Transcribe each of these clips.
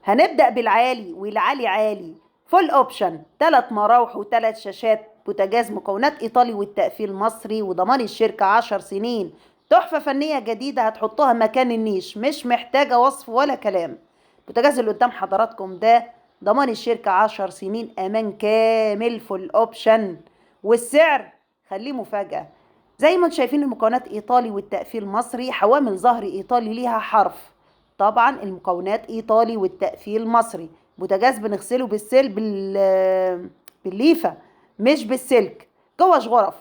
هنبدأ بالعالي، والعالي عالي. فول اوبشن، 3 مراوح و3 شاشات بوتاجاز، مكونات ايطالي والتقفيل مصري، وضمان الشركة 10 سنين. تحفة فنية جديدة هتحطوها مكان النيش، مش محتاجة وصف ولا كلام. البوتاجاز اللي قدام حضراتكم ده ضمان الشركة 10 سنين امان كامل. فول اوبشن. والسعر خليه مفاجأة. زي ما انتم شايفين المكونات ايطالي والتقفيل مصري، حوامل ظهر ايطالي ليها حرف. طبعا المكونات ايطالي والتقفيل مصري. بوتاجاز بنغسله بالليفه، مش بالسلك. جوش غرف،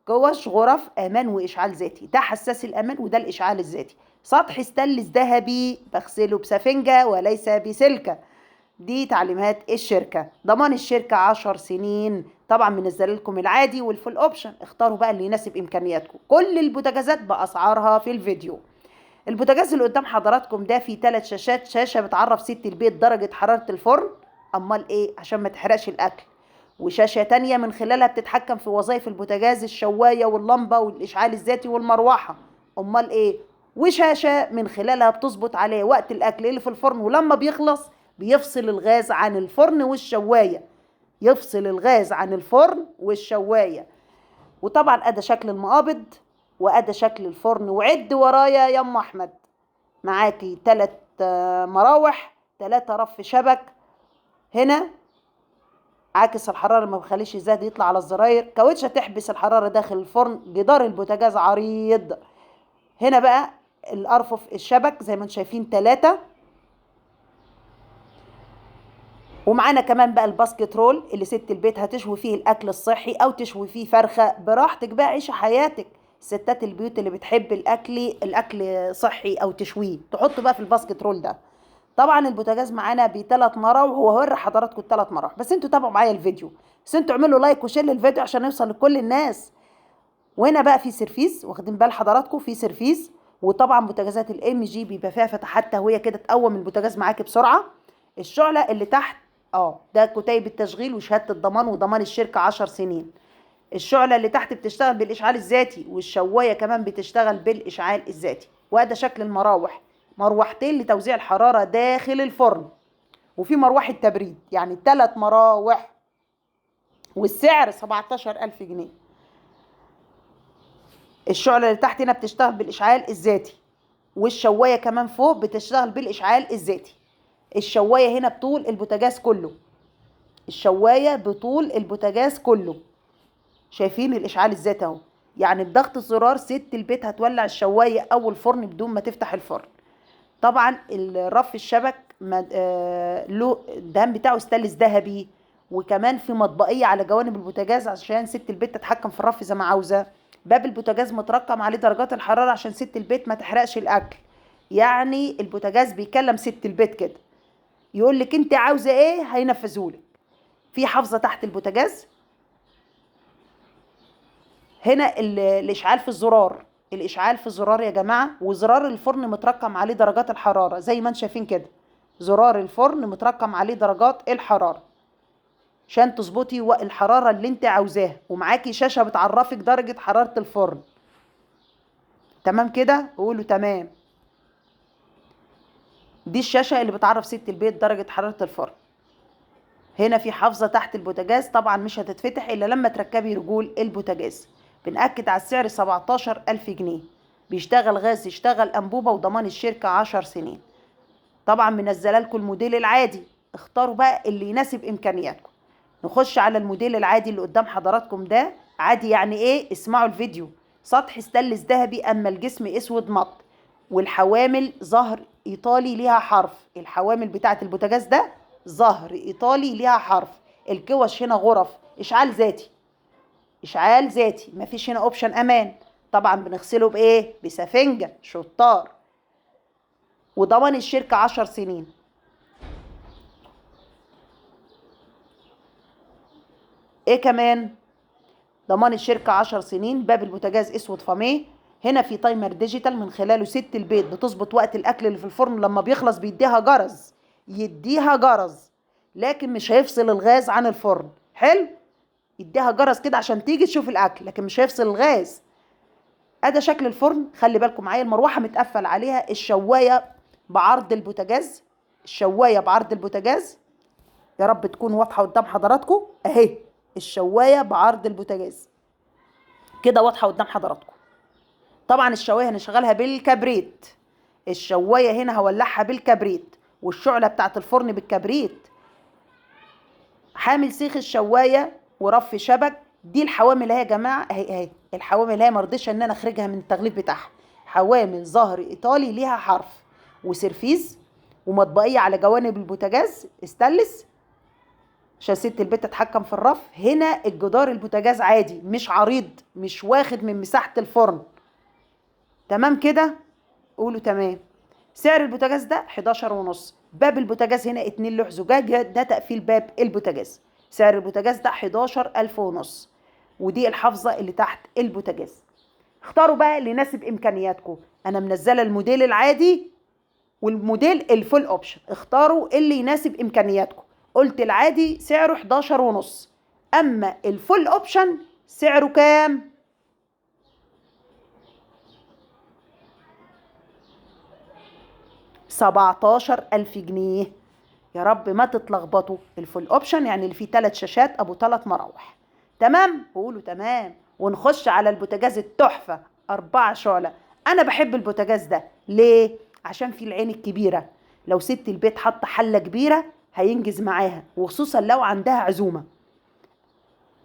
جوش غرف امان واشعال ذاتي. ده حساس الامان وده الاشعال الذاتي. سطح ستانلس ذهبي، بغسله بسفنجه وليس بسلكه. دي تعليمات الشركه. ضمان الشركه 10 سنين. طبعا منزل لكم العادي والفول اوبشن، اختاروا بقى اللي يناسب امكانياتكم. كل البوتاجازات باسعارها في الفيديو. البوتاجاز اللي قدام حضراتكم ده فيه 3 شاشات. شاشة بتعرف ست البيت درجة حرارة الفرن، امال ايه؟ عشان ما تحرقش الاكل. وشاشة تانية من خلالها بتتحكم في وظائف البوتاجاز، الشواية واللمبة والاشعال الذاتي والمروحة، امال ايه؟ وشاشة من خلالها بتظبط عليه وقت الاكل اللي في الفرن، ولما بيخلص بيفصل الغاز عن الفرن والشواية. يفصل الغاز عن الفرن والشواية. وطبعا ادي شكل المقابض وادي شكل الفرن. وعد ورايا يا ام احمد. معاكي 3 مراوح، 3 رف شبك. هنا عاكس الحراره ما بخليش الزيت يطلع على الزراير. كاوتشه تحبس الحراره داخل الفرن. جدار البوتاجاز عريض. هنا بقى الارفف الشبك زي ما انتم شايفين 3. ومعانا كمان بقى الباسكت رول اللي ست البيت هتشوي فيه الاكل الصحي او تشوي فيه فرخه براحتك بقى. عيشي حياتك. ستات البيوت اللي بتحب الاكل صحي او تشويه تحطه بقى في الباسكت رول ده. طبعا البوتاجاز معانا ب3 مراوح، وهوري حضراتكم ال3 مراوح، بس انتوا تابعوا معايا الفيديو. بس انتوا اعملوا لايك وشير للفيديو عشان يوصل لكل الناس. وهنا بقى في سيرفيس، واخدين بال حضراتكم في سيرفيس. وطبعا بوتاجازات الام جي بيبقى فيها فتحات تهويه كده تقوم البوتاجاز معاكي بسرعه. الشعله اللي تحت ده كتيب التشغيل وشهاده الضمان وضمان الشركه 10 سنين. الشعله اللي تحت بتشتغل بالاشعال الذاتي، والشوايه كمان بتشتغل بالاشعال الذاتي. وده شكل المراوح. مروحتين لتوزيع الحراره داخل الفرن، وفي مروحه تبريد، يعني 3 مراوح. والسعر 17,000 جنيه. الشعلة اللي تحت هنا بتشتغل بالإشعال الذاتي، والشواية كمان فوق بتشتغل بالإشعال الذاتي. الشواية هنا بطول البوتاجاز كله. الشواية بطول البوتاجاز كله. شايفين الإشعال الذاتي اهو. يعني بضغط الزرار ست البيت هتولع الشواية أو الفرن بدون ما تفتح الفرن. طبعا الرف الشبك له الدهان بتاعه ستانلس ذهبي. وكمان في مطبقيه على جوانب البوتاجاز عشان ست البيت تتحكم في الرف زي ما عاوزه. باب البوتاجاز مترقم عليه درجات الحراره عشان ست البيت ما تحرقش الاكل. يعني البوتاجاز بيكلم ست البيت كده، يقول لك انت عاوزه ايه هينفذهولك. في حافظه تحت البوتاجاز. هنا الاشعال في الزرار. الاشعال في الزرار يا جماعه. وزرار الفرن مترقم عليه درجات الحراره زي ما انتم شايفين كده. زرار الفرن مترقم عليه درجات الحراره عشان تظبطي الحراره اللي انت عاوزاها. ومعاكي شاشه بتعرفك درجه حراره الفرن. تمام كده؟ قولوا تمام. دي الشاشه اللي بتعرف ست البيت درجه حراره الفرن. هنا في حافظه تحت البوتاجاز، طبعا مش هتتفتح الا لما تركبي رجول البوتاجاز. بنأكد على السعر 17,000 جنيه. بيشتغل غاز، يشتغل انبوبه، وضمان الشركه 10 سنين. طبعا منزله لكم الموديل العادي، اختاروا بقى اللي يناسب امكانياتكم. نخش على الموديل العادي اللي قدام حضراتكم ده. عادي يعني ايه؟ اسمعوا الفيديو. سطح ستانلس ذهبي اما الجسم اسود مط. والحوامل ظهر ايطالي ليها حرف. الحوامل بتاعه البوتاجاز ده ظهر ايطالي ليها حرف. الكوش هنا غرف اشعال ذاتي. اشعال ذاتي، مفيش هنا اوبشن امان. طبعا بنغسله بايه؟ بسفنجه شطار. وضمان الشركه 10 سنين. ايه كمان؟ ضمان الشركة 10 سنين. باب البوتاجاز اسود فاميه. هنا في تايمر ديجيتال من خلاله ست البيت بتظبط وقت الاكل اللي في الفرن، لما بيخلص بيديها جرس. يديها جرس، لكن مش هيفصل الغاز عن الفرن. حلو. يديها جرس كده عشان تيجي تشوف الاكل، لكن مش هيفصل الغاز. ادي شكل الفرن. خلي بالكم معايا، المروحة متقفل عليها. الشواية بعرض البوتاجاز. الشوايه بعرض البوتاجاز، يا رب تكون واضحه قدام حضراتكم اهي. الشوايه بعرض البوتاجاز كده واضحه قدام حضراتكم. طبعا الشوايه هنشغلها بالكبريت، الشوايه هنا هولعها بالكبريت، والشعله بتاعت الفرن بالكبريت. حامل سيخ الشوايه ورف شبك، دي الحوامل اهي يا جماعه، اهي الحوامل اهي، مرضيش ان انا اخرجها من التغليف بتاعها. حوامل ظهر ايطالي ليها حرف، وسرفيز، ومطبقيه على جوانب البوتاجاز استانلس عشان ست البيت تتحكم في الرف. هنا الجدار البوتاجاز عادي مش عريض، مش واخد من مساحه الفرن. تمام كده؟ قولوا تمام. سعر البوتاجاز ده 11.5. باب البوتاجاز هنا 2 لوح زجاج، ده تقفيل باب البوتاجاز. سعر البوتاجاز ده 11,500. ودي الحافظة اللي تحت البوتاجاز. اختاروا بقى اللي يناسب امكانياتكم. انا منزله الموديل العادي والموديل الفول اوبشن، اختاروا اللي يناسب امكانياتكم. قلت العادي سعره 11.5، اما الفول اوبشن سعره كام؟ 17,000 جنيه. يا رب ما تتلخبطوا، الفول اوبشن يعني اللي فيه 3 شاشات ابو 3 مراوح. تمام؟ قولوا تمام. ونخش على البوتاجاز التحفه 4 شعله. انا بحب البوتاجاز ده ليه؟ عشان فيه العين الكبيره، لو ست البيت حاطه حله كبيره هينجز معاها، وخصوصا لو عندها عزومه.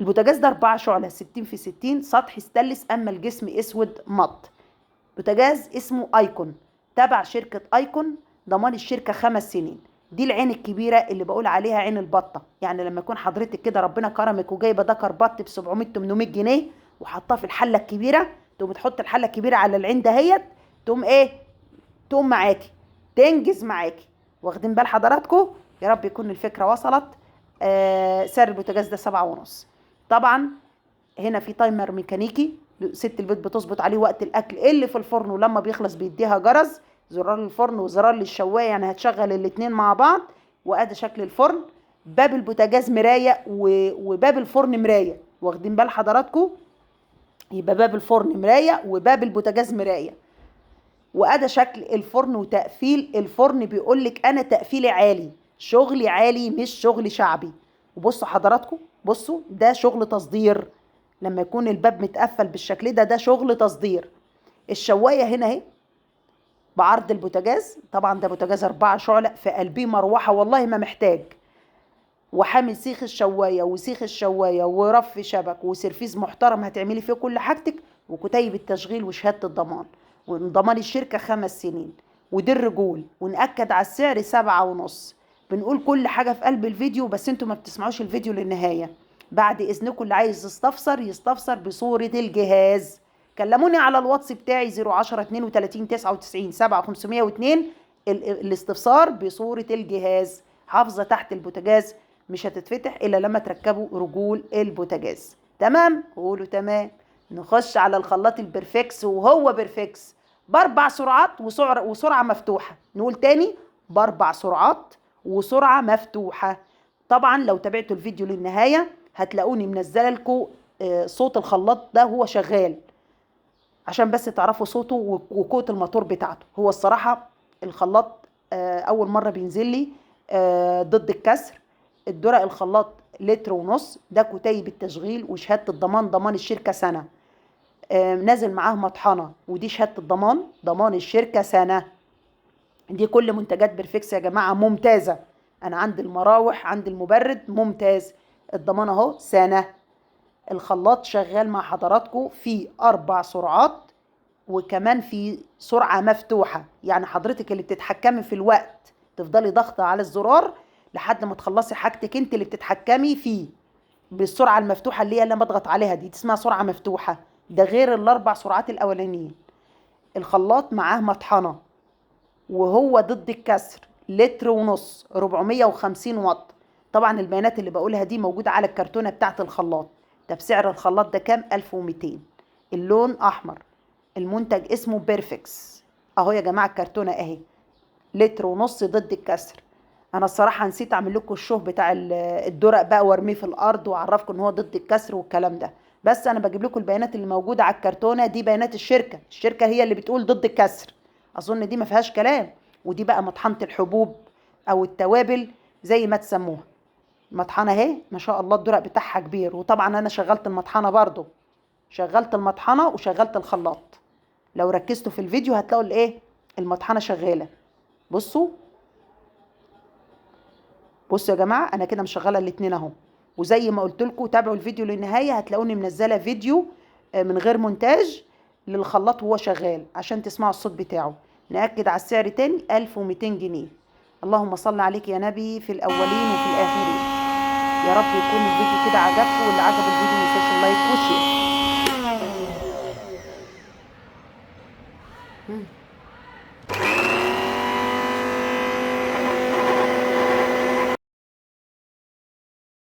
البوتاجاز ده 4 شعله 60 في 60، سطح ستانلس، اما الجسم اسود مط. بوتاجاز اسمه ايكون، تبع شركة ايكون، ضمان الشركة 5 سنين. دي العين الكبيرة اللي بقول عليها عين البطة، يعني لما يكون حضرتك كده ربنا كرمك وجايبة دكر بط ب 700 800 جنيه وحطاه في الحلة الكبيرة، تقوم تحط الحلة الكبيرة على العين دهيت، تقوم ايه؟ تقوم معاكي، تنجز معاكي. واخدين بال حضراتكم؟ يا رب يكون الفكرة وصلت. سعر البوتاجاز ده 7.5. طبعا هنا في تايمر ميكانيكي، ست البيت بتظبط عليه وقت الاكل اللي في الفرن، ولما بيخلص بيديها جرس، زرار للفرن وزرار للشوايه، يعني هتشغل الاتنين مع بعض. وادي شكل الفرن. باب البوتاجاز مرايه وباب الفرن مرايه، واخدين بال حضراتكم؟ يبقى باب الفرن مرايه وباب البوتاجاز مرايه. وادي شكل الفرن وتقفيل الفرن، بيقولك انا تقفيلي عالي، شغلي عالي مش شغل شعبي. وبصوا حضراتكم، بصوا ده شغل تصدير. لما يكون الباب متقفل بالشكل ده شغل تصدير. الشوايه هنا اهي بعرض البوتاجاز، طبعا ده بوتاجاز 4 شعلة في قلبيه مروحه والله ما محتاج، وحامل سيخ الشوايه وسيخ الشوايه ورف شبك وسرفيز محترم هتعملي فيه كل حاجتك، وكتيب التشغيل وشهاده الضمان، وضمان الشركه 5 سنين. ودي الرجول. ونأكد على السعر 7.5. بنقول كل حاجه في قلب الفيديو، بس انتوا ما بتسمعوش الفيديو للنهايه. بعد اذنكم اللي عايز يستفسر بصوره الجهاز، كلموني على الواتس بتاعي 010 32 99 7 502. الاستفسار بصوره الجهاز. حافظه تحت البوتاجاز مش هتتفتح الا لما تركبوا رجول البوتاجاز. تمام؟ قولوا تمام. نخش على الخلاط البرفكس، وهو برفكس ب4 سرعات وسرعه مفتوحه. نقول تاني، ب4 سرعات وسرعه مفتوحه. طبعا لو تابعتوا الفيديو للنهايه هتلاقوني منزله لكم صوت الخلاط ده وهو شغال، عشان بس تعرفوا صوته وقوه الموتور بتاعته. هو الصراحه الخلاط اول مره بينزل لي ضد الكسر. الدرق الخلاط 1.5 لتر، ده كتيب التشغيل وشهاده الضمان، ضمان الشركه سنه. نازل معاه مطحنه، ودي شهاده الضمان، ضمان الشركه سنه. دي كل منتجات برفكس يا جماعه ممتازه. انا عندي المراوح، عندي المبرد ممتاز، الضمان اهو سنه. الخلاط شغال مع حضراتكم في 4 سرعات، وكمان في سرعه مفتوحه، يعني حضرتك اللي بتتحكمي في الوقت، تفضلي ضغطه على الزرار لحد ما تخلصي حاجتك، انت اللي بتتحكمي فيه بالسرعه المفتوحه اللي هي اللي بضغط عليها دي اسمها سرعه مفتوحه. ده غير ال4 سرعات الاولانيين. الخلاط معاه مطحنه وهو ضد الكسر 1.5 لتر 450 واط. طبعا البيانات اللي بقولها دي موجوده على الكرتونه بتاعت الخلاط. ده بسعر الخلاط ده كام؟ 1200. اللون احمر. المنتج اسمه بيرفكس اهو يا جماعه، الكرتونه اهي 1.5 لتر ضد الكسر. انا الصراحه نسيت اعمل لكم الشوه بتاع الدرق بقى وارميه في الارض واعرفكم ان هو ضد الكسر والكلام ده، بس انا بجيب لكم البيانات اللي موجوده على الكرتونه دي، بيانات الشركه هي اللي بتقول ضد الكسر، اظن دي ما فيهاش كلام. ودي بقى مطحنه الحبوب او التوابل زي ما تسموها. المطحنه اهي ما شاء الله الدرق بتاعها كبير، وطبعا انا شغلت المطحنه برضو، شغلت المطحنه وشغلت الخلاط. لو ركزتوا في الفيديو هتلاقوا الايه، المطحنه شغاله. بصوا بصوا يا جماعه، انا كده مشغله الاتنين اهو. وزي ما قلت لكم تابعوا الفيديو للنهايه، هتلاقوني منزله فيديو من غير مونتاج للخلاط وهو شغال عشان تسمعوا الصوت بتاعه. نأكد على السعر تاني، 1200 جنيه. اللهم صل عليك يا نبي في الاولين وفي الاخرين. يا رب يكون الفيديو كده عجبكم، واللي عجب الفيديو ما ينساش اللايك والشير.